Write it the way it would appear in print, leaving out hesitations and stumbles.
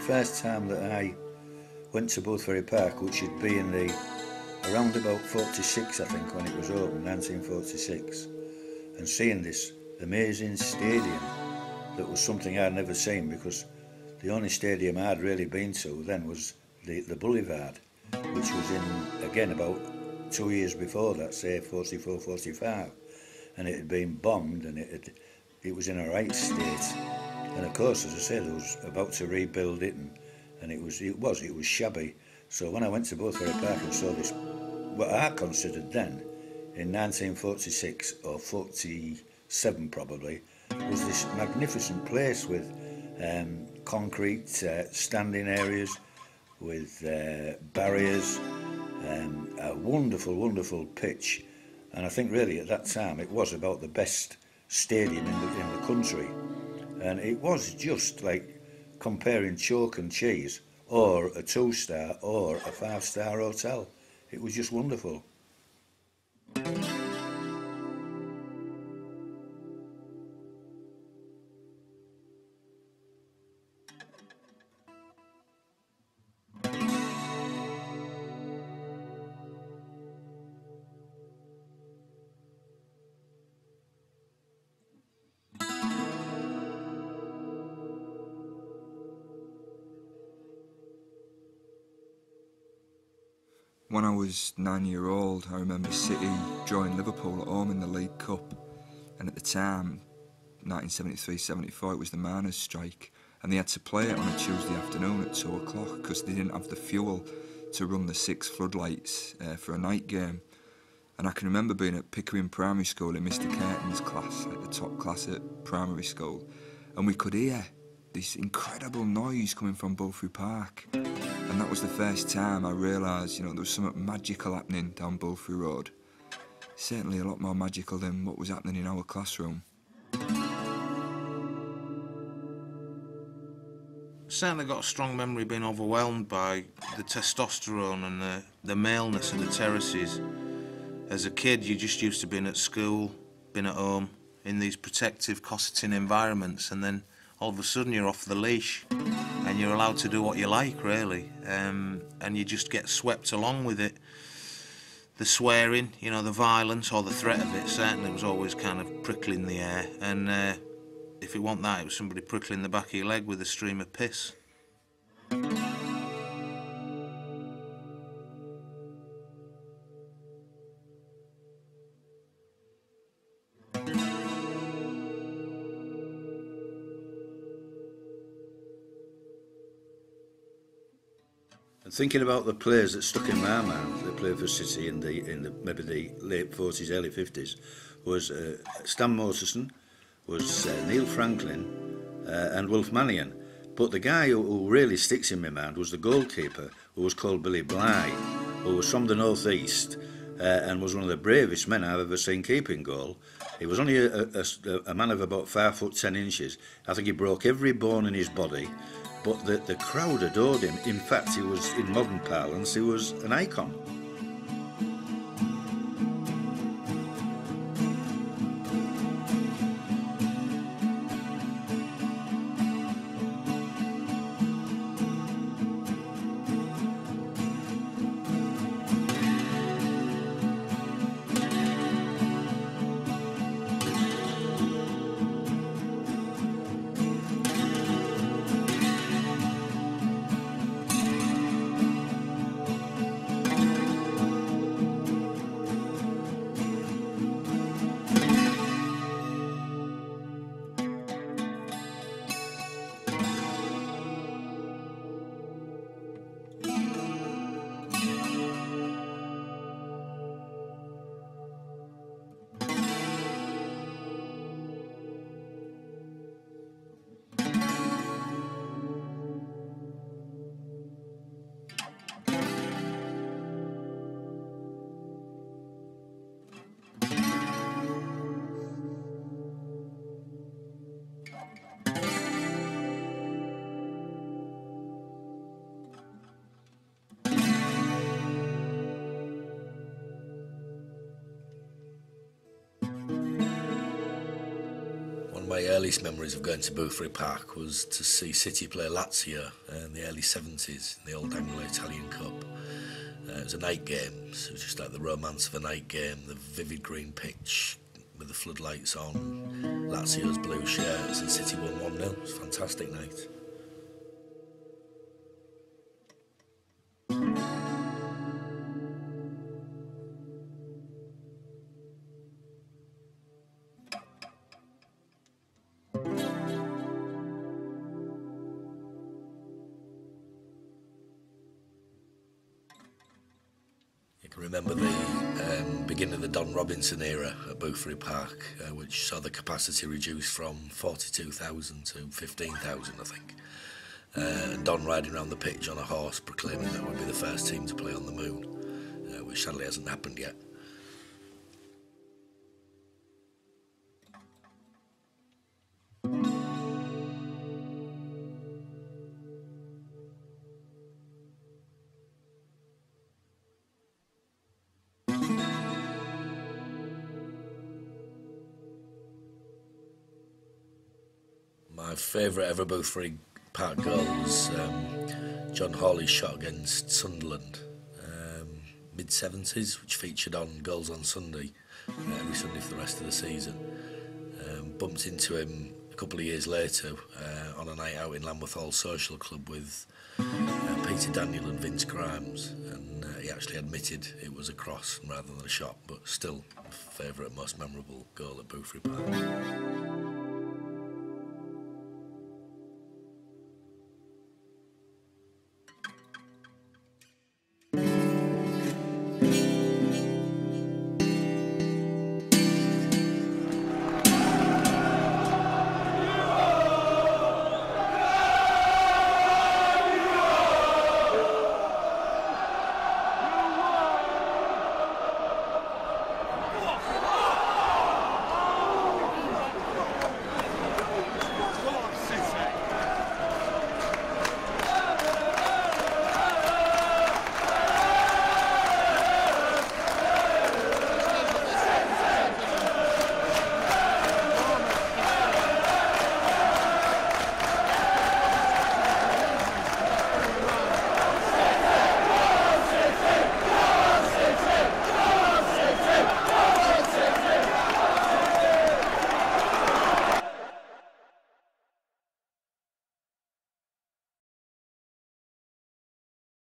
first time that I went to Boothferry Park, which had been around about 46, I think, when it was opened, 1946, and seeing this amazing stadium that was something I'd never seen, because the only stadium I'd really been to then was the Boulevard, which was in, again, about 2 years before that, say 44, 45, and it had been bombed, and it was in a right state. And of course, as I say, they was about to rebuild it, and it was shabby. So when I went to Boothferry Park and saw this, what I considered then, in 1946 or 47 probably, was this magnificent place with concrete standing areas, with barriers, a wonderful, wonderful pitch. And I think really at that time it was about the best stadium in the country. And it was just like comparing chalk and cheese, or a 2-star or a 5-star hotel. It was just wonderful. When I was 9-year-old, I remember City drawing Liverpool at home in the League Cup, and at the time, 1973-74, it was the miners' strike, and they had to play it on a Tuesday afternoon at 2 o'clock because they didn't have the fuel to run the 6 floodlights for a night game. And I can remember being at Pickering Primary School in Mr. Curtin's class, like the top class at primary school, and we could hear this incredible noise coming from Boothferry Park. And that was the first time I realised, you know, there was something magical happening down Boothferry Road. Certainly a lot more magical than what was happening in our classroom. Certainly got a strong memory being overwhelmed by the testosterone and the maleness of the terraces. As a kid, you just used to being at school, being at home, in these protective, cosseting environments, and then all of a sudden you're off the leash and you're allowed to do what you like, really, and you just get swept along with it. The swearing, you know, the violence or the threat of it certainly was always kind of prickling the air, and if it wasn't that, it was somebody prickling the back of your leg with a stream of piss. And thinking about the players that stuck in my mind that played for City in the maybe the late 40s, early 50s, was Stan Motorson, was Neil Franklin, and Wilf Mannion. But the guy who really sticks in my mind was the goalkeeper, who was called Billy Bly, who was from the North East and was one of the bravest men I've ever seen keeping goal. He was only a man of about 5 foot 10 inches. I think he broke every bone in his body. But the crowd adored him. In fact, he was, in modern parlance, he was an icon. my earliest memories of going to Boothferry Park was to see City play Lazio in the early 70s in the old Anglo-Italian Cup. It was a night game, so it was just like the romance of a night game, the vivid green pitch with the floodlights on, Lazio's blue shirts, and City won 1-0. It was a fantastic night. I can remember the beginning of the Don Robinson era at Boothferry Park, which saw the capacity reduced from 42,000 to 15,000, I think. And Don riding around the pitch on a horse proclaiming that would be the first team to play on the moon, which sadly hasn't happened yet. My favourite ever Boothferry Park goal was John Hawley's shot against Sunderland, mid-70s, which featured on Goals on Sunday, every Sunday for the rest of the season. Bumped into him a couple of years later on a night out in Lambeth Hall Social Club with Peter Daniel and Vince Grimes, and he actually admitted it was a cross rather than a shot, but still favourite, most memorable goal at Boothferry Park.